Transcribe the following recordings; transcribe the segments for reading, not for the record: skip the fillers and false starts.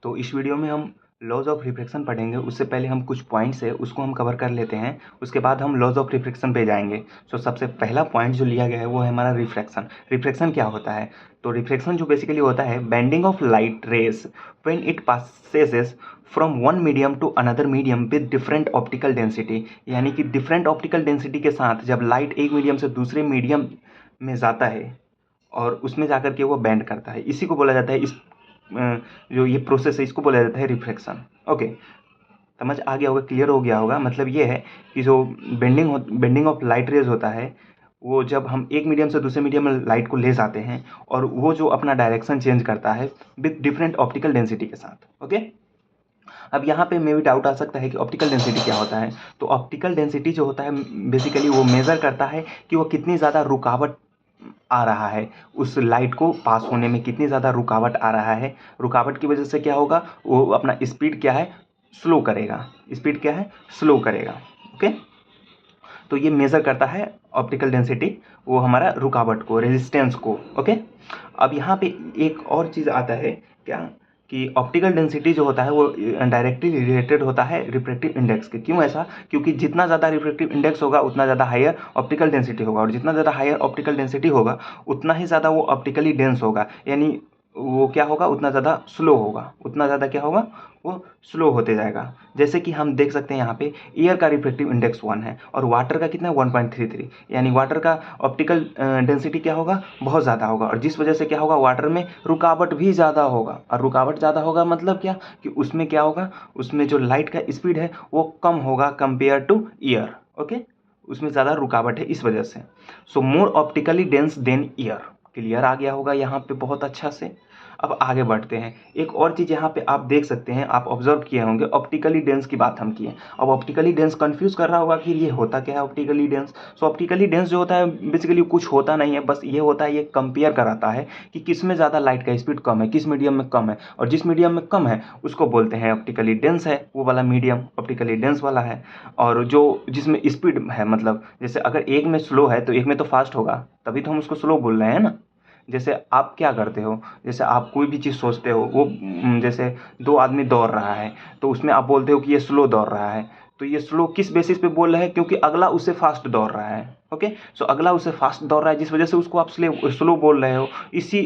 तो इस वीडियो में हम लॉज ऑफ रिफ्रैक्शन पढ़ेंगे। उससे पहले हम कुछ पॉइंट्स है उसको हम कवर कर लेते हैं, उसके बाद हम लॉज ऑफ रिफ्रैक्शन पे जाएंगे। सो सबसे पहला पॉइंट जो लिया गया है वो है हमारा रिफ्रैक्शन। रिफ्रैक्शन क्या होता है? तो रिफ्रैक्शन जो बेसिकली होता है bending of light rays when it passes from one medium to another medium with different optical density. यानी कि डिफरेंट ऑप्टिकल डेंसिटी के साथ जब लाइट एक मीडियम से दूसरे मीडियम में जाता है और उसमें जाकर के वो बेंड करता है, इसी को बोला जाता है, इस जो ये प्रोसेस है इसको बोला जाता है रिफ्रैक्शन। ओके, समझ आ गया होगा, क्लियर हो गया होगा। मतलब ये है कि जो बेंडिंग ऑफ लाइट रेज होता है वो जब हम एक मीडियम से दूसरे मीडियम में लाइट को ले जाते हैं और वो जो अपना डायरेक्शन चेंज करता है विद डिफरेंट ऑप्टिकल डेंसिटी के साथ। ओके, अब यहाँ पे मे भी डाउट आ सकता है कि ऑप्टिकल डेंसिटी क्या होता है। तो ऑप्टिकल डेंसिटी जो होता है बेसिकली वो मेज़र करता है कि वो कितनी ज़्यादा रुकावट आ रहा है, उस लाइट को पास होने में कितनी ज़्यादा रुकावट आ रहा है। रुकावट की वजह से क्या होगा, वो अपना स्पीड क्या है, स्लो करेगा। स्पीड क्या है, स्लो करेगा। ओके, तो ये मेज़र करता है ऑप्टिकल डेंसिटी, वो हमारा रुकावट को, रेजिस्टेंस को। ओके, अब यहाँ पे एक और चीज़ आता है क्या, कि ऑप्टिकल डेंसिटी जो होता है वो डायरेक्टली रिलेटेड होता है रिफ्रैक्टिव इंडेक्स के। क्यों ऐसा? क्योंकि जितना ज़्यादा रिफ्रैक्टिव इंडेक्स होगा उतना ज़्यादा हायर ऑप्टिकल डेंसिटी होगा, और जितना ज़्यादा हायर ऑप्टिकल डेंसिटी होगा उतना ही ज़्यादा वो ऑप्टिकली डेंस होगा। यानी वो क्या होगा, उतना ज़्यादा स्लो होगा, उतना ज़्यादा क्या होगा, वो स्लो होते जाएगा। जैसे कि हम देख सकते हैं यहाँ पे एयर का रिफ्रैक्टिव इंडेक्स 1 है और वाटर का कितना है 1.33। यानी वाटर का ऑप्टिकल डेंसिटी क्या होगा, बहुत ज़्यादा होगा, और जिस वजह से क्या होगा, वाटर में रुकावट भी ज़्यादा होगा। और रुकावट ज़्यादा होगा मतलब क्या, कि उसमें क्या होगा, उसमें जो लाइट का स्पीड है वो कम होगा कंपेयर टू एयर। ओके, उसमें ज़्यादा रुकावट है इस वजह से। So more optically dense than air. Clear आ गया होगा यहाँ पे बहुत अच्छा से। अब आगे बढ़ते हैं। एक और चीज़ यहाँ पे आप देख सकते हैं, आप ऑब्जर्व किए होंगे, ऑप्टिकली डेंस की बात हम किए। अब ऑप्टिकली डेंस कंफ्यूज कर रहा होगा कि ये होता क्या है ऑप्टिकली डेंस। सो ऑप्टिकली डेंस जो होता है बेसिकली कुछ होता नहीं है, बस ये होता है, ये कंपेयर कराता है कि किस में ज़्यादा लाइट का स्पीड कम है, किस मीडियम में कम है, और जिस मीडियम में कम है उसको बोलते हैं ऑप्टिकली डेंस है, वो वाला मीडियम ऑप्टिकली डेंस वाला है। और जो जिसमें स्पीड है, मतलब जैसे अगर एक में स्लो है तो एक में तो फास्ट होगा, तभी तो हम उसको स्लो बोल रहे हैं ना। जैसे आप क्या करते हो, जैसे आप कोई भी चीज़ सोचते हो, वो जैसे दो आदमी दौड़ रहा है तो उसमें आप बोलते हो कि ये स्लो दौड़ रहा है। तो ये स्लो किस बेसिस पे बोल रहे हैं, क्योंकि अगला उससे फास्ट दौड़ रहा है। ओके, सो अगला उससे फास्ट दौड़ रहा है जिस वजह से उसको आप स्लो बोल रहे हो। इसी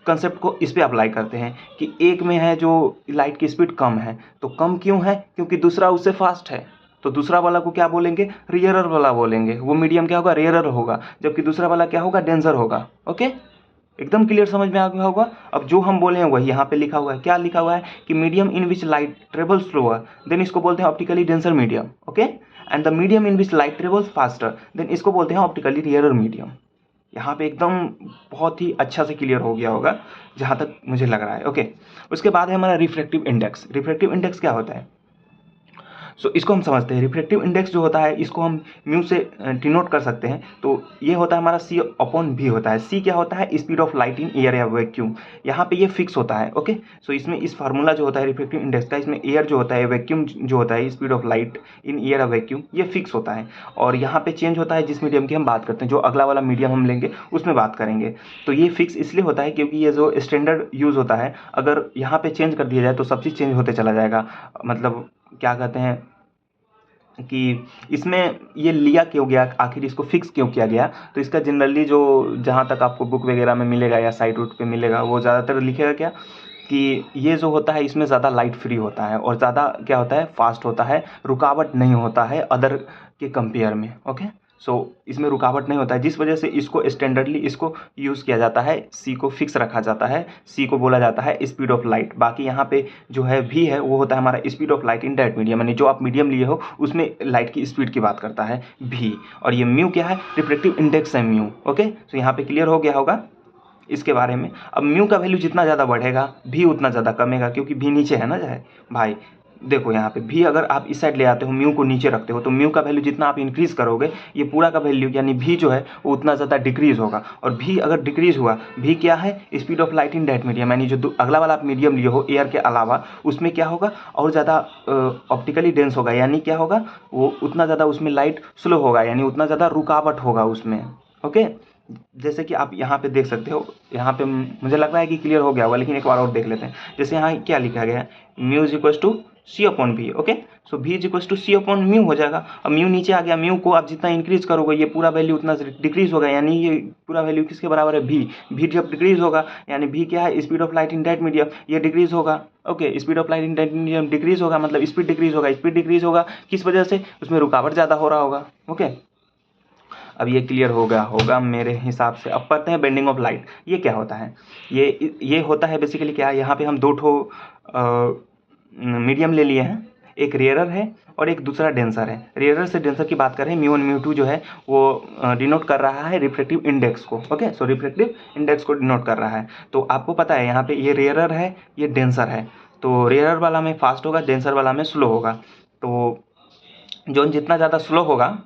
कंसेप्ट को इस पे अप्लाई करते हैं कि एक में है जो लाइट की स्पीड कम है, तो कम क्यों है, क्योंकि दूसरा उससे फास्ट है। तो दूसरा वाला को क्या बोलेंगे, रेयरर वाला बोलेंगे। वो मीडियम क्या होगा, रेयरर होगा, जबकि दूसरा वाला क्या होगा, डेंसर होगा। ओके, एकदम क्लियर समझ में आ गया होगा। अब जो हम बोले हैं वही यहाँ पे लिखा हुआ है। क्या लिखा हुआ है कि medium in which light travel slower then इसको बोलते हैं optically denser medium. Okay, and the medium in which light travels faster than इसको बोलते हैं ऑप्टिकली रियरर मीडियम। यहाँ पे एकदम बहुत ही अच्छा से क्लियर हो गया होगा जहाँ तक मुझे लग रहा है। ओके, उसके बाद है हमारा रिफ्रैक्टिव इंडेक्स। रिफ्रैक्टिव इंडेक्स क्या होता है, सो इसको हम समझते हैं। रिफ्रैक्टिव इंडेक्स जो होता है इसको हम म्यू से डिनोट कर सकते हैं। तो ये होता है हमारा सी अपॉन भी होता है। सी क्या होता है, speed of light in air या वैक्यूम। यहाँ पे ये फिक्स होता है। ओके, सो इसमें इस फार्मूला जो होता है रिफ्रैक्टिव इंडेक्स का, इसमें एयर जो होता है, वैक्यूम जो होता है, speed of light in air या वैक्यूम, ये फिक्स होता है। और यहाँ पे चेंज होता है जिस मीडियम की हम बात करते हैं, जो अगला वाला मीडियम हम लेंगे उसमें बात करेंगे। तो ये फिक्स इसलिए होता है क्योंकि ये जो स्टैंडर्ड यूज़ होता है, अगर यहाँ पे चेंज कर दिया जाए तो सब चीज़ चेंज होते चला जाएगा। मतलब क्या कहते हैं कि इसमें ये लिया क्यों गया, आखिर इसको फिक्स क्यों किया गया। तो इसका जनरली जो जहाँ तक आपको बुक वगैरह में मिलेगा या साइट रूट पे मिलेगा, वो ज़्यादातर लिखेगा क्या, कि ये जो होता है इसमें ज़्यादा लाइट फ्री होता है और ज़्यादा क्या होता है, फास्ट होता है, रुकावट नहीं होता है अदर के कंपेयर में। ओके, सो इसमें रुकावट नहीं होता है, जिस वजह से इसको स्टैंडर्डली इसको यूज़ किया जाता है, सी को फिक्स रखा जाता है। सी को बोला जाता है स्पीड ऑफ लाइट। बाकी यहाँ पे जो है भी है वो होता है हमारा speed of light in that medium, यानी जो आप मीडियम लिए हो उसमें लाइट की स्पीड की बात करता है भी। और ये म्यू क्या है, रिफ्रैक्टिव इंडेक्स है म्यू। ओके, तो यहाँ पे क्लियर हो गया होगा इसके बारे में। अब म्यू का वैल्यू जितना ज़्यादा बढ़ेगा भी उतना ज़्यादा कमेगा, क्योंकि भी नीचे है ना जाए भाई। देखो यहाँ पे भी अगर आप इस साइड ले आते हो, म्यू को नीचे रखते हो, तो म्यू का वैल्यू जितना आप इंक्रीज़ करोगे, ये पूरा का वैल्यू यानी भी जो है वो उतना ज़्यादा डिक्रीज़ होगा। और भी अगर डिक्रीज़ हुआ, भी क्या है, speed of light in that medium, यानी जो अगला वाला आप मीडियम लिए हो एयर के अलावा, उसमें क्या होगा, और ज़्यादा ऑप्टिकली डेंस होगा। यानी क्या होगा, वो उतना ज़्यादा उसमें लाइट स्लो होगा, यानी उतना ज़्यादा रुकावट होगा उसमें। ओके, जैसे कि आप यहाँ पे देख सकते हो, यहाँ पे मुझे लग रहा है कि क्लियर हो गया होगा, लेकिन एक बार और देख लेते हैं। जैसे यहाँ क्या लिखा गया है, mu is equals to c upon v. Okay, so v is equals to c upon mu हो जाएगा। अब म्यू नीचे आ गया, म्यू को आप जितना इंक्रीज करोगे ये पूरा वैल्यू उतना डिक्रीज होगा, यानी ये पूरा वैल्यू किसके बराबर है, भी जब डिक्रीज होगा यानी भी क्या है, speed of light in that medium, ये डिक्रीज होगा। Okay, speed of light in that medium decrease होगा, मतलब स्पीड डिक्रीज होगा। स्पीड डिक्रीज होगा किस वजह से, उसमें रुकावट ज़्यादा हो रहा होगा। ओके, अब ये क्लियर हो गया होगा मेरे हिसाब से। अब पढ़ते हैं बेंडिंग ऑफ लाइट। ये क्या होता है, ये होता है बेसिकली क्या है, यहाँ पे हम दो ठो मीडियम ले लिए हैं, एक रेयरर है और एक दूसरा डेंसर है। रेयरर से डेंसर की बात करें, म्यू1 म्यू2 जो है वो डिनोट कर रहा है रिफ्रैक्टिव इंडेक्स को। ओके, सो रिफ्रैक्टिव इंडेक्स को डिनोट कर रहा है। तो आपको पता है यहाँ पे ये रेयरर है, ये डेंसर है। तो रेयरर वाला में फास्ट होगा, डेंसर वाला में स्लो होगा। तो जो जितना ज़्यादा स्लो होगा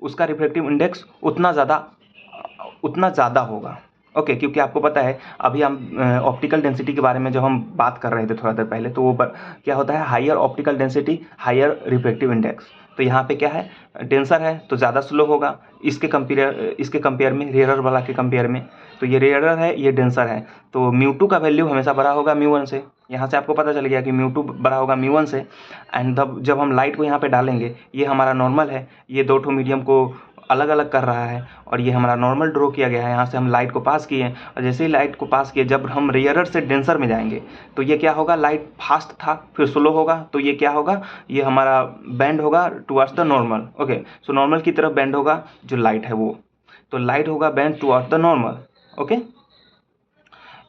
उसका रिफ्रैक्टिव इंडेक्स उतना ज़्यादा होगा। ओके, क्योंकि आपको पता है अभी हम ऑप्टिकल डेंसिटी के बारे में जब हम बात कर रहे थे थोड़ा देर पहले, तो वो क्या होता है, higher optical density higher refractive index. तो यहाँ पे क्या है, डेंसर है तो ज़्यादा स्लो होगा इसके कंपेयर में, रेयरर वाला के कंपेयर में। तो ये रेयरर है, ये डेंसर है, तो म्यू2 का वैल्यू हमेशा बड़ा होगा म्यू1 से। यहाँ से आपको पता चल गया कि म्यू2 बड़ा होगा म्यू1 से। एंड जब हम लाइट को यहाँ पे डालेंगे, ये हमारा नॉर्मल है, ये दो ठो मीडियम को अलग अलग कर रहा है और ये हमारा नॉर्मल ड्रॉ किया गया है। यहाँ से हम लाइट को पास किए और जैसे ही लाइट को पास किए, जब हम रेयरर से डेंसर में जाएंगे तो ये क्या होगा, लाइट फास्ट था फिर स्लो होगा, तो ये क्या होगा, ये हमारा बैंड होगा towards the normal. Okay, so normal की तरफ बैंड होगा जो लाइट है वो, तो लाइट होगा band towards the normal. Okay,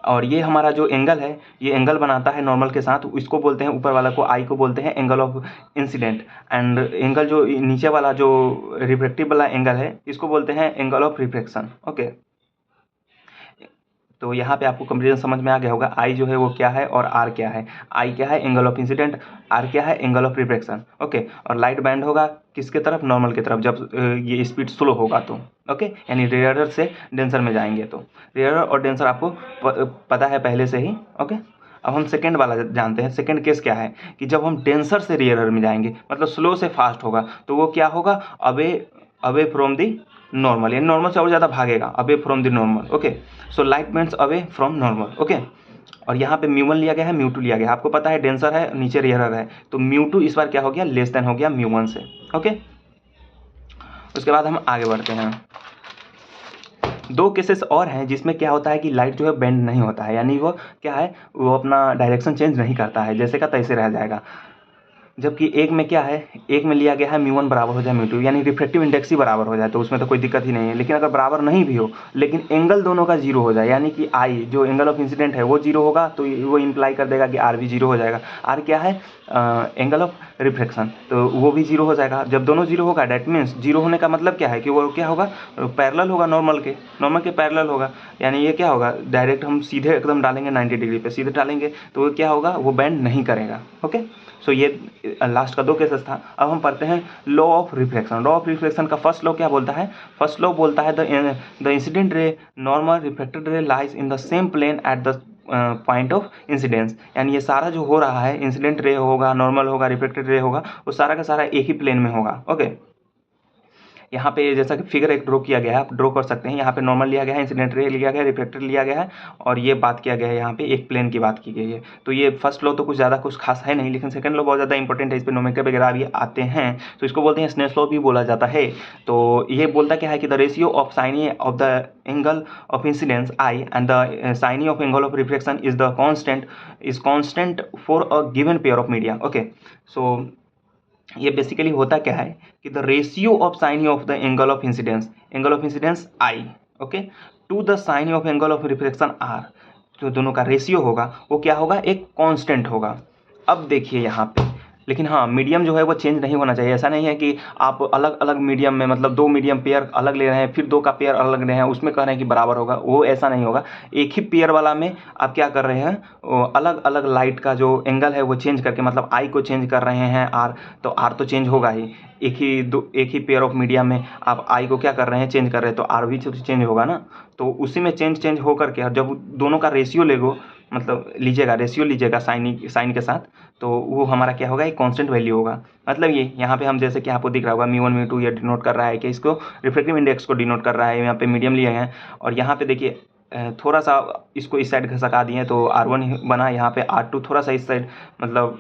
और ये हमारा जो एंगल है, ये एंगल बनाता है नॉर्मल के साथ, इसको बोलते हैं, ऊपर वाला को आई को बोलते हैं angle of incident. And angle जो नीचे वाला जो रिफ्रैक्टिव वाला एंगल है, इसको बोलते हैं एंगल ऑफ रिफ्रैक्शन। ओके, तो यहाँ पे आपको कंपेरिजन समझ में आ गया होगा, आई जो है वो क्या है और आर क्या है। आई क्या है, एंगल ऑफ इंसिडेंट, आर क्या है, एंगल ऑफ रिफ्रैक्शन। ओके, और लाइट बैंड होगा किसके तरफ, नॉर्मल की तरफ, जब ये स्पीड स्लो होगा तो। ओके, यानी रेयरर से डेंसर में जाएंगे तो। रेयरर और डेंसर आपको पता है पहले से ही। ओके, अब हम सेकेंड वाला जानते हैं। सेकेंड केस क्या है कि जब हम डेंसर से रेयरर में जाएंगे, मतलब स्लो से फास्ट होगा, तो वो क्या होगा, अवे फ्रॉम दी नॉर्मल, यानी नॉर्मल से और ज़्यादा भागेगा, away from the normal. Okay, so light bends away from normal. Okay, और यहाँ पे म्यू1 लिया गया है, म्यू2 लिया गया है। आपको पता है डेंसर है, नीचे रेयरर है, तो म्यू2 इस बार क्या हो गया, लेस देन हो गया म्यू1 से। ओके, उसके बाद हम आगे बढ़ते हैं। दो केसेस और हैं जिसमें क्या होता है कि लाइट जो है बेंड नहीं होता है, यानी वो क्या है, वो अपना डायरेक्शन चेंज नहीं करता है, जैसे का तैसे रह जाएगा। जबकि एक में क्या है, एक में लिया गया है म्यू1 बराबर हो जाए म्यू2, यानी रिफ्रैक्टिव इंडेक्स ही बराबर हो जाए, तो उसमें तो कोई दिक्कत ही नहीं है। लेकिन अगर बराबर नहीं भी हो, लेकिन एंगल दोनों का जीरो हो जाए, यानी कि आई जो एंगल ऑफ इंसिडेंट है वो जीरो होगा, तो वो इंप्लाई कर देगा कि आर भी जीरो हो जाएगा। आर क्या है, एंगल ऑफ रिफ्रैक्शन, तो वो भी जीरो हो जाएगा। जब दोनों जीरो होगा, डेट मीन्स जीरो होने का मतलब क्या है कि वो क्या होगा, पैरेलल होगा, नॉर्मल के पैरेलल होगा। यानी ये क्या होगा, डायरेक्ट हम सीधे एकदम डालेंगे 90 डिग्री पे सीधे डालेंगे, तो वो क्या होगा, वो बेंड नहीं करेगा। ओके, सो ये लास्ट का दो केसेस था। अब हम पढ़ते हैं law of reflection. Law of reflection का फर्स्ट लॉ क्या बोलता है, फर्स्ट लॉ बोलता है the incident ray normal reflected ray lies in the same plane at the point of incidence. यानी ये सारा जो हो रहा है, इंसिडेंट रे होगा, नॉर्मल होगा, रिफ्लेक्टेड रे होगा, वो सारा का सारा एक ही प्लेन में होगा। ओके, यहाँ पे जैसा कि फिगर एक ड्रॉ किया गया है, आप ड्रॉ कर सकते हैं। यहाँ पे नॉर्मल लिया गया है, इंसिडेंट रे लिया गया है, रिफ्लेक्टर लिया गया है, और ये बात किया गया है, यहाँ पे एक प्लेन की बात की गई है। तो ये फर्स्ट लॉ तो कुछ ज़्यादा कुछ खास है नहीं, लेकिन सेकंड लॉ बहुत ज़्यादा इंपॉर्टेंट है, इस पर नोमेनक्लेचर वगैरह भी आते हैं, तो इसको बोलते हैं स्नेल्स लॉ भी बोला जाता है। तो ये बोलता क्या है कि the ratio of sine of the angle of incidence I and the sine of angle of reflection is constant for a given pair of media. Okay, so ये बेसिकली होता क्या है कि the ratio of sine of the angle of incidence I, okay, to the sine of angle of reflection R, तो दोनों का ratio होगा वो क्या होगा, एक कांस्टेंट होगा। अब देखिए यहाँ पे, लेकिन हाँ, मीडियम जो है वो चेंज नहीं होना चाहिए। ऐसा नहीं है कि आप अलग अलग मीडियम में, मतलब दो मीडियम पेयर अलग ले रहे हैं, फिर दो का पेयर अलग ले रहे हैं, उसमें कह रहे हैं कि बराबर होगा, वो ऐसा नहीं होगा। एक ही पेयर वाला में आप क्या कर रहे हैं, अलग अलग लाइट का जो एंगल है वो चेंज करके, मतलब आई को चेंज कर रहे हैं आर, तो आर तो चेंज होगा ही। एक ही पेयर ऑफ मीडिया में आप आई को क्या कर रहे हैं, चेंज कर रहे हैं, तो आर भी तो चेंज होगा ना। तो उसी में चेंज हो करके, और जब दोनों का रेशियो लेगो, मतलब लीजिएगा, रेशियो लीजिएगा साइन के साथ, तो वो हमारा क्या होगा, एक कांस्टेंट वैल्यू होगा। मतलब ये यहाँ पे हम, जैसे कि आपको दिख रहा होगा म्यू1 म्यू2, ये डिनोट कर रहा है कि इसको रिफ्रैक्टिव इंडेक्स को डिनोट कर रहा है। यहाँ पे मीडियम लिए हैं, और यहाँ पे देखिए थोड़ा सा इसको इस साइड घसका दिए तो R1 बना, यहाँ पे R2 थोड़ा सा इस साइड, मतलब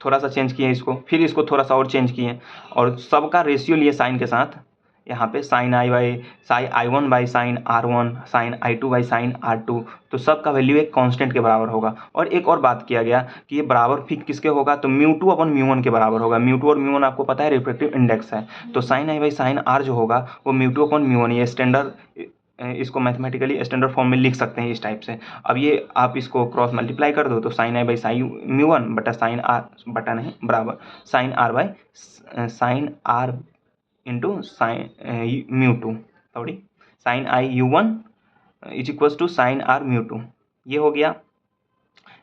थोड़ा सा चेंज किए इसको, फिर इसको थोड़ा सा और चेंज किए, और सबका रेशियो लिए साइन के साथ। यहाँ पे sine I1 by sine R1, sine I2 by sine R2, तो सबका वैल्यू एक कांस्टेंट के बराबर होगा। और एक और बात किया गया कि ये बराबर फिक्स किसके होगा, तो म्यू2 अपन म्यू1 के बराबर होगा। म्यू2 और म्यू1 आपको पता है रिफ्रैक्टिव इंडेक्स है, तो sine I by sine R जो होगा वो म्यू2 अपन म्यू1, ये स्टैंडर्ड, इसको मैथमेटिकली स्टैंडर्ड फॉर्म में लिख सकते हैं इस टाइप से। अब ये आप इसको क्रॉस मल्टीप्लाई कर दो, तो sine I by sine mu one बटा साइन आर, बटा नहीं बराबर sine R by sine R into sine mu two, sorry sine I U1 is equals to sine R mu two. ये हो गया।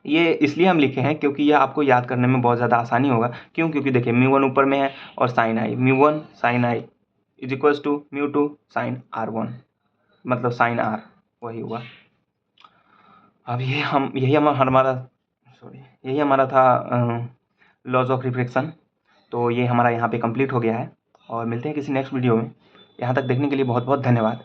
ये इसलिए हम लिखे हैं क्योंकि ये आपको याद करने में बहुत ज़्यादा आसानी होगा। क्यों? क्योंकि देखिए म्यू1 ऊपर में है और sine I, mu one sine I is equals to mu two sine R1, मतलब साइन आर, वही हुआ। अब ये हम यही हमारा सॉरी यही हमारा था लॉज ऑफ रिफ्रैक्शन। तो ये हमारा यहाँ पे कंप्लीट हो गया है, और मिलते हैं किसी नेक्स्ट वीडियो में। यहाँ तक देखने के लिए बहुत बहुत धन्यवाद।